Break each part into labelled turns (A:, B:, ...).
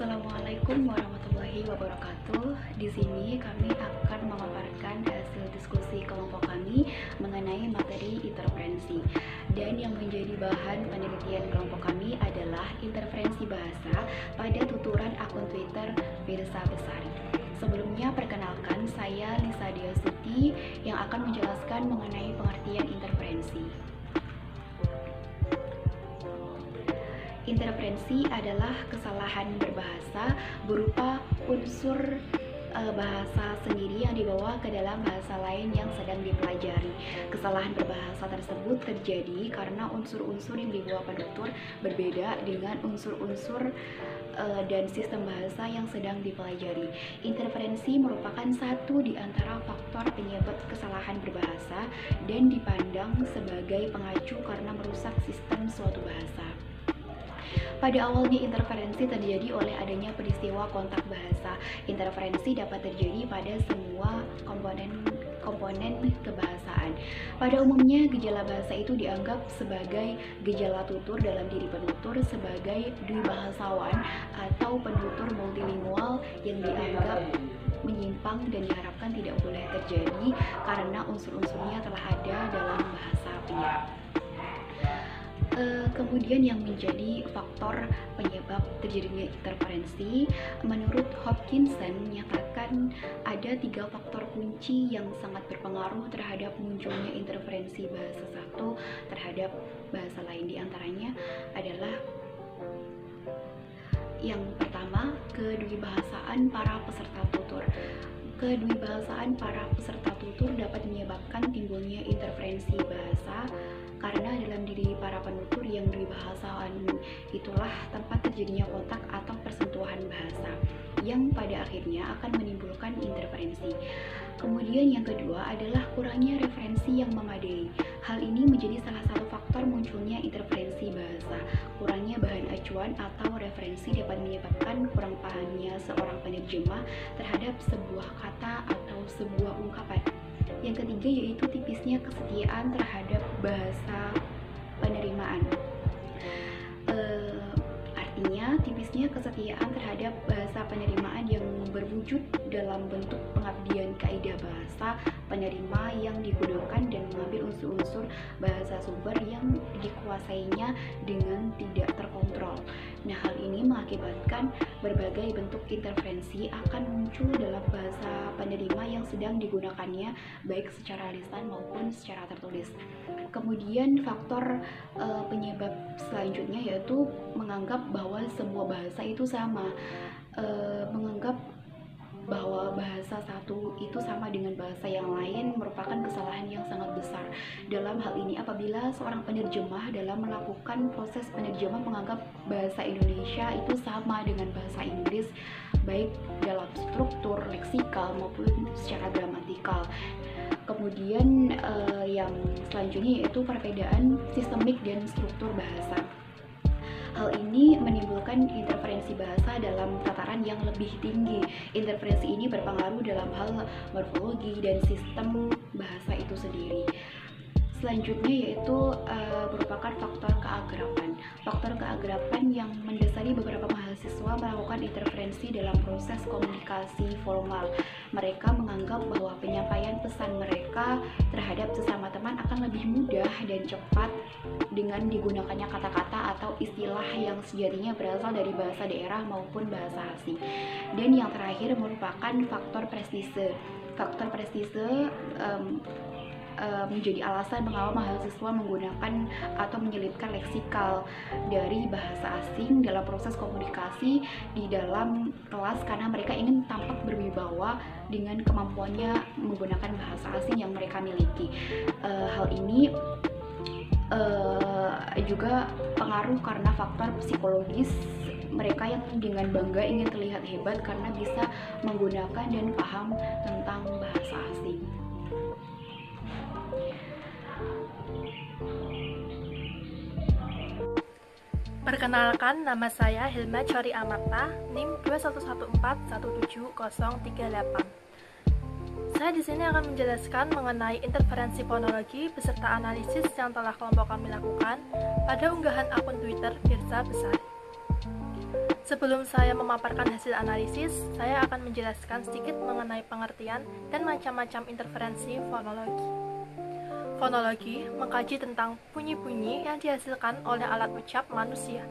A: Assalamualaikum warahmatullahi wabarakatuh. Di sini kami akan memaparkan hasil diskusi kelompok kami mengenai materi interferensi. Dan yang menjadi bahan penelitian kelompok kami adalah interferensi bahasa pada tuturan akun Twitter Firsa Besari. Sebelumnya perkenalkan, saya Lisa Diasuti yang akan menjelaskan mengenai pengertian interferensi. Interferensi adalah kesalahan berbahasa berupa unsur bahasa sendiri yang dibawa ke dalam bahasa lain yang sedang dipelajari. Kesalahan berbahasa tersebut terjadi karena unsur-unsur yang dibawa penutur berbeda dengan unsur-unsur dan sistem bahasa yang sedang dipelajari. Interferensi merupakan satu di antara faktor penyebab kesalahan berbahasa dan dipandang sebagai pengacu karena merusak sistem suatu bahasa. Pada awalnya interferensi terjadi oleh adanya peristiwa kontak bahasa. Interferensi dapat terjadi pada semua komponen kebahasaan. Pada umumnya gejala bahasa itu dianggap sebagai gejala tutur dalam diri penutur sebagai dwibahasawan atau penutur multilingual yang dianggap menyimpang dan diharapkan tidak boleh terjadi karena unsur-unsurnya telah ada dalam bahasa penyerap. Kemudian yang menjadi faktor penyebab terjadinya interferensi, menurut Hopkinson menyatakan ada 3 faktor kunci yang sangat berpengaruh terhadap munculnya interferensi bahasa satu terhadap bahasa lain. Di antaranya adalah yang pertama, kedwibahasaan para peserta tutur. Kedwibahasaan para peserta tutur dapat menyebabkan timbulnya interferensi bahasa karena dalam diri para penutur yang dwibahasaan itulah tempat terjadinya kontak atau persentuhan bahasa yang pada akhirnya akan menimbulkan interferensi. Kemudian yang kedua adalah kurangnya referensi yang memadai. Hal ini menjadi salah satu faktor munculnya interferensi bahasa. Kurangnya bahan acuan atau referensi dapat menyebabkan kurang pahamnya seorang penerjemah terhadap sebuah kata atau sebuah ungkapan. Yang ketiga yaitu tipisnya kesetiaan terhadap bahasa penerimaan. Artinya tipisnya kesetiaan terhadap bahasa penerimaan yang berwujud dalam bentuk pengabdian kaidah bahasa penerima yang digunakan dan mengambil unsur-unsur bahasa sumber yang dikuasainya dengan tidak terkontrol. Nah, hal ini mengakibatkan berbagai bentuk interferensi akan muncul dalam bahasa penerima yang sedang digunakannya baik secara lisan maupun secara tertulis. Kemudian faktor penyebab selanjutnya yaitu menganggap bahwa semua bahasa itu sama, menganggap bahwa bahasa satu itu sama dengan bahasa yang lain merupakan kesalahan yang sangat besar. Dalam hal ini apabila seorang penerjemah dalam melakukan proses penerjemah menganggap bahasa Indonesia itu sama dengan bahasa Inggris baik dalam struktur leksikal maupun secara gramatikal. Kemudian yang selanjutnya yaitu perbedaan sistemik dan struktur bahasa. Hal ini menimbulkan interferensi bahasa dalam tataran yang lebih tinggi. Interferensi ini berpengaruh dalam hal morfologi dan sistem bahasa itu sendiri. Selanjutnya yaitu merupakan faktor keagrapan. Faktor keagrapan yang mendasari beberapa mahasiswa melakukan interferensi dalam proses komunikasi formal. Mereka menganggap bahwa penyampaian pesan mereka terhadap sesama teman akan lebih mudah dan cepat dengan digunakannya kata-kata atau istilah yang sejatinya berasal dari bahasa daerah maupun bahasa asing. Dan yang terakhir merupakan faktor prestise. Faktor prestise menjadi alasan mengapa mahasiswa menggunakan atau menyelipkan leksikal dari bahasa asing dalam proses komunikasi di dalam kelas karena mereka ingin tampak berwibawa dengan kemampuannya menggunakan bahasa asing yang mereka miliki. Hal ini juga pengaruh karena faktor psikologis mereka yang dengan bangga ingin terlihat hebat karena bisa menggunakan dan paham tentang bahasa asing.
B: Perkenalkan, nama saya Hilma Chori Amarta, NIM 211417038. Saya di sini akan menjelaskan mengenai interferensi fonologi beserta analisis yang telah kelompok kami lakukan pada unggahan akun Twitter Firsa Besari. Sebelum saya memaparkan hasil analisis, saya akan menjelaskan sedikit mengenai pengertian dan macam-macam interferensi fonologi. Fonologi mengkaji tentang bunyi-bunyi yang dihasilkan oleh alat ucap manusia.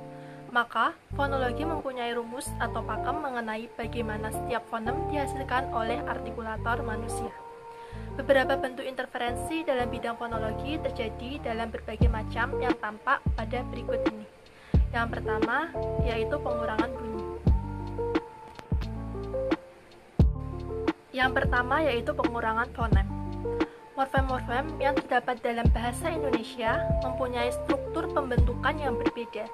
B: Maka, fonologi mempunyai rumus atau pakem mengenai bagaimana setiap fonem dihasilkan oleh artikulator manusia. Beberapa bentuk interferensi dalam bidang fonologi terjadi dalam berbagai macam yang tampak pada berikut ini. Yang pertama, yaitu pengurangan bunyi. Yang pertama yaitu pengurangan fonem. Morfem-morfem yang terdapat dalam bahasa Indonesia mempunyai struktur pembentukan yang berbeda.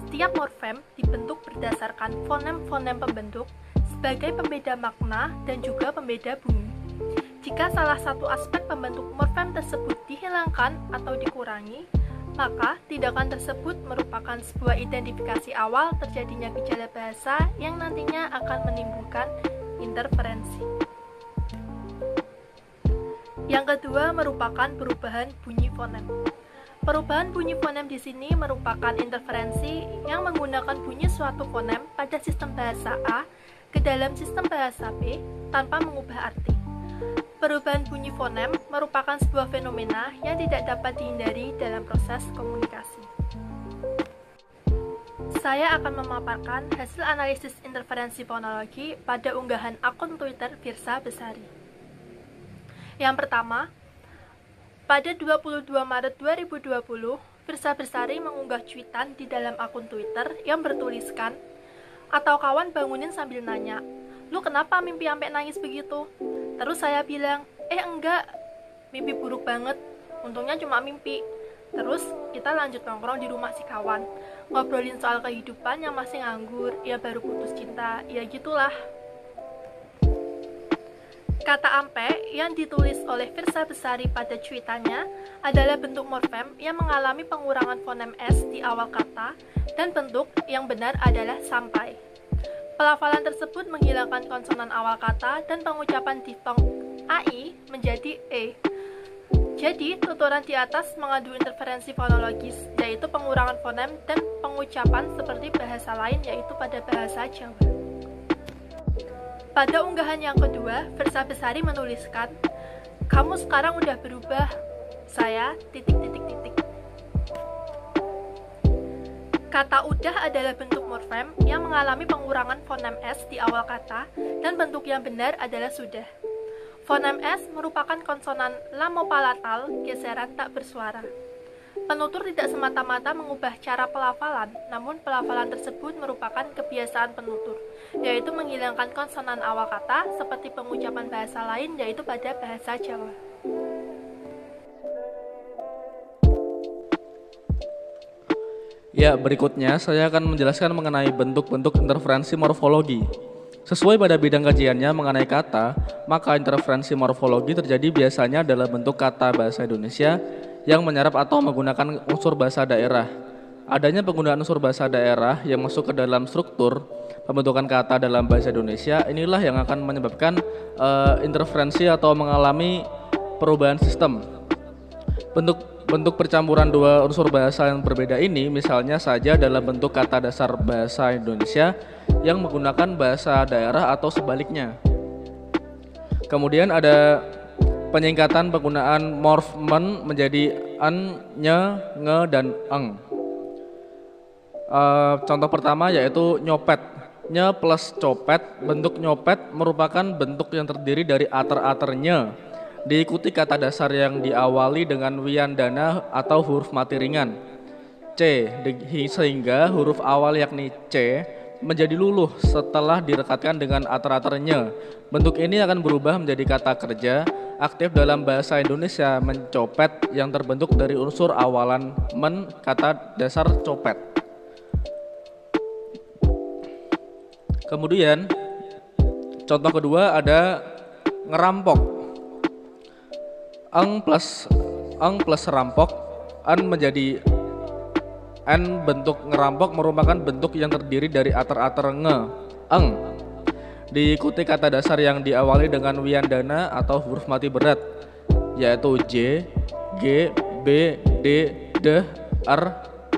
B: Setiap morfem dibentuk berdasarkan fonem-fonem pembentuk sebagai pembeda makna dan juga pembeda bunyi. Jika salah satu aspek pembentuk morfem tersebut dihilangkan atau dikurangi, maka tindakan tersebut merupakan sebuah identifikasi awal terjadinya gejala bahasa yang nantinya akan menimbulkan interferensi. Yang kedua merupakan perubahan bunyi fonem. Perubahan bunyi fonem di sini merupakan interferensi yang menggunakan bunyi suatu fonem pada sistem bahasa A ke dalam sistem bahasa B tanpa mengubah arti. Perubahan bunyi fonem merupakan sebuah fenomena yang tidak dapat dihindari dalam proses komunikasi. Saya akan memaparkan hasil analisis interferensi fonologi pada unggahan akun Twitter Firsa Besari. Yang pertama, pada 22 Maret 2020, Firsa Besari mengunggah cuitan di dalam akun Twitter yang bertuliskan, "Atau kawan bangunin sambil nanya, lu kenapa mimpi sampai nangis begitu?" Terus saya bilang, enggak, mimpi buruk banget, untungnya cuma mimpi. Terus kita lanjut nongkrong di rumah si kawan, ngobrolin soal kehidupan yang masih nganggur, ya baru putus cinta, ya gitulah. Kata ampe yang ditulis oleh Firsa Besari pada cuitannya adalah bentuk morfem yang mengalami pengurangan fonem S di awal kata, dan bentuk yang benar adalah sampai. Pelafalan tersebut menghilangkan konsonan awal kata dan pengucapan diftong AI menjadi E. Jadi, tuturan di atas mengandung interferensi fonologis, yaitu pengurangan fonem dan pengucapan seperti bahasa lain, yaitu pada bahasa Jawa. Pada unggahan yang kedua, Firsa Besari menuliskan, "Kamu sekarang udah berubah, saya ... Kata udah adalah bentuk morfem yang mengalami pengurangan fonem S di awal kata, dan bentuk yang benar adalah sudah. Fonem S merupakan konsonan lamopalatal, geseran tak bersuara. Penutur tidak semata-mata mengubah cara pelafalan, namun pelafalan tersebut merupakan kebiasaan penutur, yaitu menghilangkan konsonan awal kata seperti pengucapan bahasa lain, yaitu pada bahasa Jawa.
C: Ya, berikutnya saya akan menjelaskan mengenai bentuk-bentuk interferensi morfologi. Sesuai pada bidang kajiannya mengenai kata, maka interferensi morfologi terjadi biasanya dalam bentuk kata bahasa Indonesia yang menyerap atau menggunakan unsur bahasa daerah. Adanya penggunaan unsur bahasa daerah yang masuk ke dalam struktur pembentukan kata dalam bahasa Indonesia, inilah yang akan menyebabkan interferensi atau mengalami perubahan sistem. Bentuk percampuran dua unsur bahasa yang berbeda ini misalnya saja dalam bentuk kata dasar bahasa Indonesia yang menggunakan bahasa daerah atau sebaliknya. Kemudian ada penyingkatan penggunaan morfem menjadi an, nye, nge, dan eng. Contoh pertama yaitu nyopet. Nye plus copet, bentuk nyopet merupakan bentuk yang terdiri dari ater-aternya, diikuti kata dasar yang diawali dengan wiyandana atau huruf mati ringan C, sehingga huruf awal yakni C menjadi luluh setelah direkatkan dengan ater-aternya. Bentuk ini akan berubah menjadi kata kerja aktif dalam bahasa Indonesia mencopet yang terbentuk dari unsur awalan men kata dasar copet. Kemudian contoh kedua ada ngerampok. Eng plus rampok, an menjadi n. Bentuk ngerampok merupakan bentuk yang terdiri dari ater-ater nge, eng, diikuti kata dasar yang diawali dengan wiyandana atau huruf mati berat, yaitu J, G, B, D, D, R,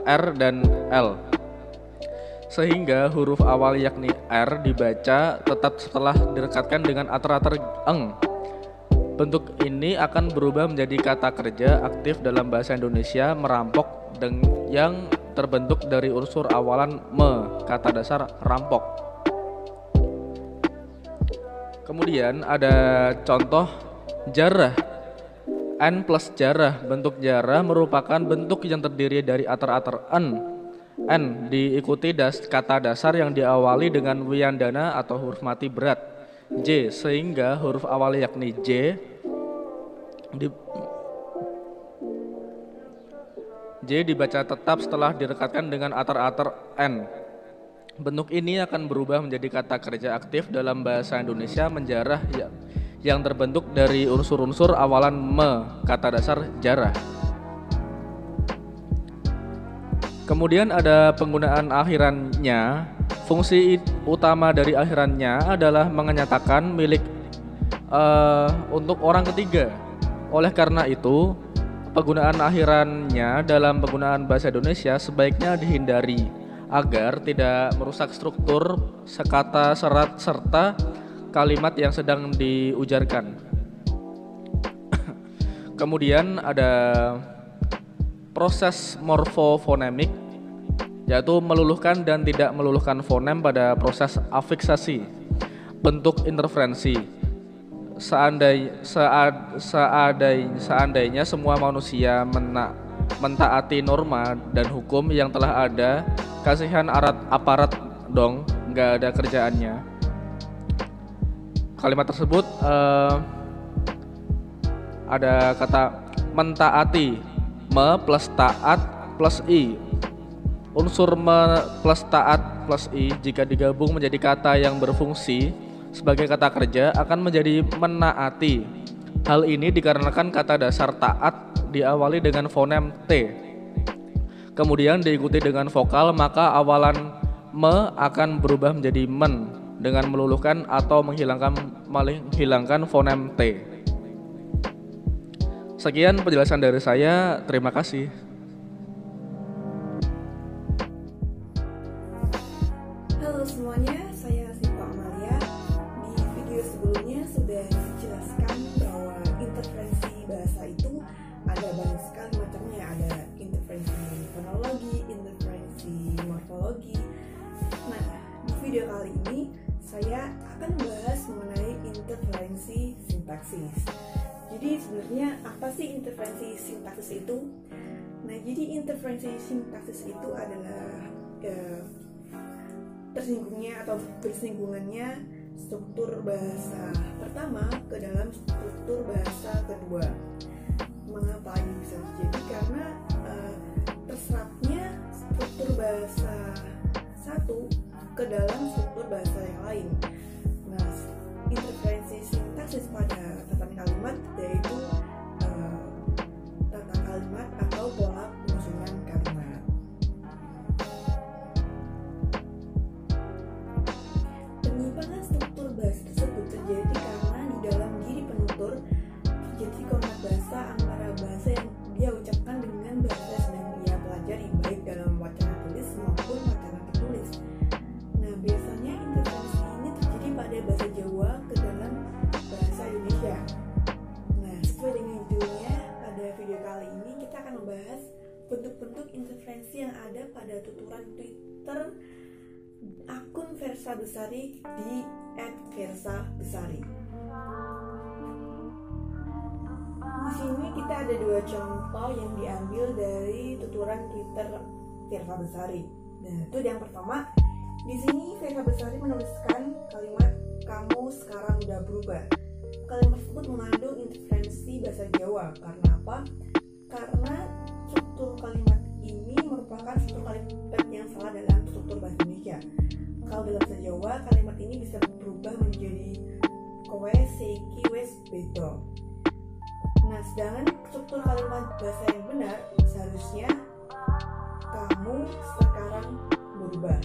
C: R, dan L. sehingga huruf awal yakni R dibaca tetap setelah direkatkan dengan ater-ater eng. Bentuk ini akan berubah menjadi kata kerja aktif dalam bahasa Indonesia merampok yang terbentuk dari unsur awalan me, kata dasar rampok. Kemudian ada contoh jarah. N plus jarah. Bentuk jarah merupakan bentuk yang terdiri dari ater-ater N diikuti kata dasar yang diawali dengan wiyandana atau huruf mati berat J, sehingga huruf awal yakni J dibaca tetap setelah direkatkan dengan ater-ater N. Bentuk ini akan berubah menjadi kata kerja aktif dalam bahasa Indonesia menjarah yang terbentuk dari unsur-unsur awalan me, kata dasar jarah. Kemudian ada penggunaan akhirannya. Fungsi utama dari akhirannya adalah menyatakan milik untuk orang ketiga. Oleh karena itu, penggunaan akhirannya dalam penggunaan bahasa Indonesia sebaiknya dihindari agar tidak merusak struktur sekata serat serta kalimat yang sedang diujarkan. Kemudian ada proses morfofonemik, yaitu meluluhkan dan tidak meluluhkan fonem pada proses afiksasi. Bentuk interferensi. Seandainya semua manusia mentaati norma dan hukum yang telah ada, kasihan aparat dong, nggak ada kerjaannya. Kalimat tersebut ada kata mentaati, me plus taat plus i. Unsur me plus taat plus i jika digabung menjadi kata yang berfungsi sebagai kata kerja akan menjadi menaati. Hal ini dikarenakan kata dasar taat diawali dengan fonem T, kemudian diikuti dengan vokal, maka awalan me akan berubah menjadi men dengan meluluhkan atau menghilangkan fonem T. Sekian penjelasan dari saya, terima kasih.
D: Halo semuanya, saya Siva Amalia. Di video sebelumnya sudah dijelaskan bahwa interferensi bahasa itu ada banyak sekali macamnya. Ada interferensi fonologi, interferensi morfologi. Nah, di video kali ini saya akan membahas mengenai interferensi sintaksis. Jadi sebenarnya apa sih interferensi sintaksis itu? Nah, jadi interferensi sintaksis itu adalah tersinggungnya atau bersinggungannya struktur bahasa pertama ke dalam struktur bahasa kedua. Mengapa ini bisa terjadi? Karena terserapnya struktur bahasa satu ke dalam struktur bahasa yang lain. Nah, interferensi sintaksis pada tata kalimat yaitu tata kalimat atau pola penyusunan kalimat. Penyimpangan struktur bahasa tersebut terjadi karena di dalam diri penutur terjadi kontak bahasa antara bahasa yang dia ucapkan dengan bahasa yang sedang dia pelajari, baik dalam wacana tulis maupun wacana tertulis. Nah, biasanya interferensi ini terjadi pada bahasa Jawa ke dalam bahasa Indonesia. Nah, sesuai dengan judulnya, pada video kali ini kita akan membahas bentuk-bentuk interferensi yang ada pada tuturan Twitter akun Versa Besari di @versabesari. Di sini kita ada dua contoh yang diambil dari tuturan Twitter Versa Besari. Nah, itu yang pertama. Di sini Versa Besari menuliskan kalimat "kamu sekarang udah berubah". Kalimat tersebut mengandung interferensi bahasa Jawa. Karena apa? Karena struktur kalimat ini merupakan struktur kalimat yang salah dalam struktur bahasa Indonesia. Kalau dalam bahasa Jawa, kalimat ini bisa berubah menjadi kowe, seiki, wes, bedo. Nah, sedangkan struktur kalimat bahasa yang benar seharusnya kamu sekarang berubah.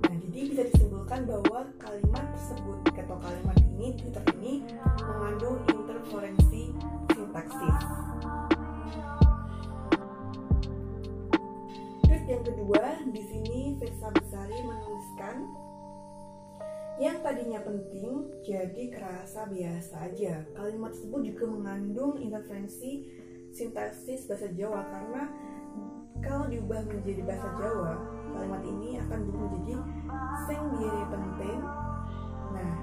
D: Nah, jadi bisa disimpulkan bahwa kalimat tersebut atau kalimat ini, Twitter ini mengandung interferensi sintaksis. Tweet yang kedua, di sini Firsa Besari menuliskan yang tadinya penting jadi kerasa biasa aja. Kalimat tersebut juga mengandung interferensi sintaksis bahasa Jawa, karena kalau diubah menjadi bahasa Jawa, kalimat ini akan berubah menjadi sing biere penting. Nah,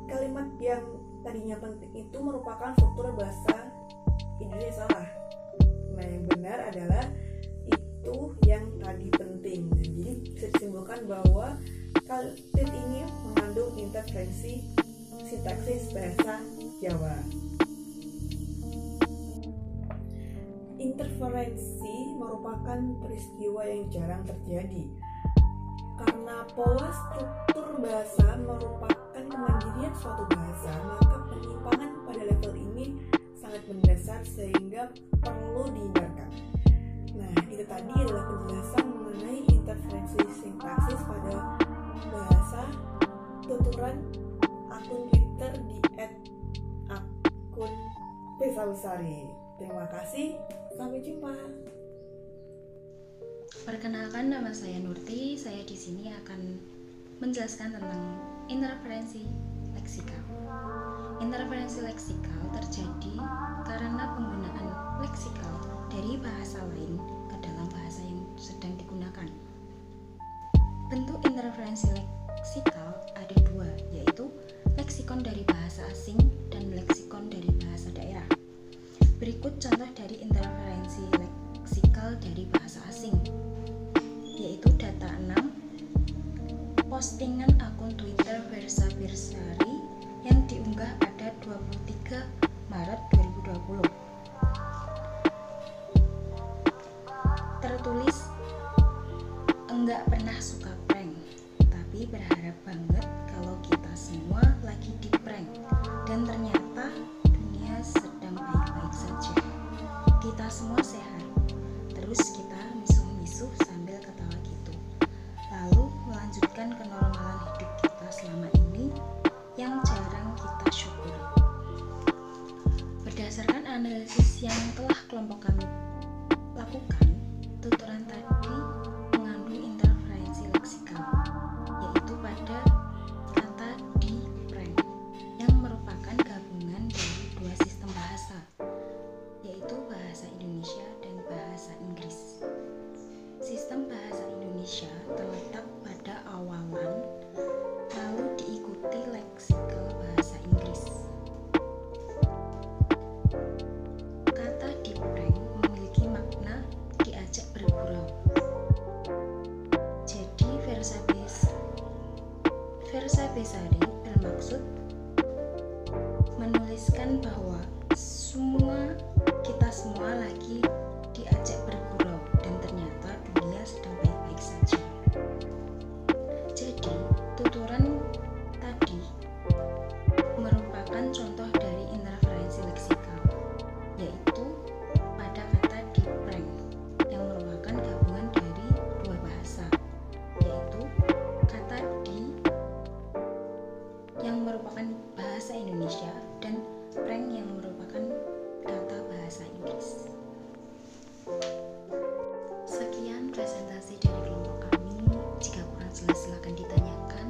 D: kalimat yang tadinya penting itu merupakan struktur bahasa Indonesia salah. Nah, yang benar adalah itu yang tadi penting. Nah, jadi bisa disimpulkan bahwa kalimat ini mengandung interferensi sintaksis bahasa Jawa. Interferensi merupakan peristiwa yang jarang terjadi karena pola struktur bahasa merupakan kemandirian suatu bahasa, maka penyimpangan pada level ini sangat mendasar sehingga perlu dihindarkan. Nah, itu tadi adalah penjelasan mengenai interferensi sintaksis pada bahasa tuturan akun Twitter di @akun Firsa Besari. Terima kasih, sampai jumpa.
A: Perkenalkan, nama saya Nurti. Saya di sini akan menjelaskan tentang interferensi leksikal. Interferensi leksikal terjadi karena penggunaan leksikal dari bahasa lain ke dalam bahasa yang sedang digunakan. Bentuk interferensi leksikal ada dua, yaitu leksikon dari bahasa asing dan leksikon dari bahasa daerah. Berikut contoh dari interferensi leksikal dari bahasa asing, yaitu data 6, postingan akun Twitter Firsa Besari yang diunggah pada 23 Maret 2020. Tertulis, enggak pernah suka prank, tapi berharap banget kalau kita semua lagi di prank, dan ternyata dunia sedang baik-baik saja. Kita semua sehat, terus kita misuh-misuh sambil ketawa gitu, lalu melanjutkan kenormalan hidup kita selama ini yang jarang kita syukuri. Berdasarkan analisis yang telah kelompok kami lakukan, tuturan tadi mengandung interferensi leksikal, yaitu pada kata di prank, yang merupakan gabungan dari dua sistem bahasa, yaitu bahasa Indonesia dan bahasa Inggris. Sistem bahasa Indonesia terletak pada awalan, lalu diikuti leksikal bahasa Inggris. Kata di prank memiliki makna diajak bergurau. Jadi Firsa Besari bermaksud menuliskan bahwa kita semua lagi diajak bergurau dan ternyata dunia sedang baik-baik saja. Jadi, tuturan tadi merupakan contoh dari interferensi leksikal, yaitu pada kata di prank yang merupakan gabungan dari dua bahasa, yaitu kata di yang merupakan bahasa Indonesia dan prank yang merupakan kata bahasa Inggris. Sekian presentasi dari kelompok kami. Jika kurang jelas silakan ditanyakan.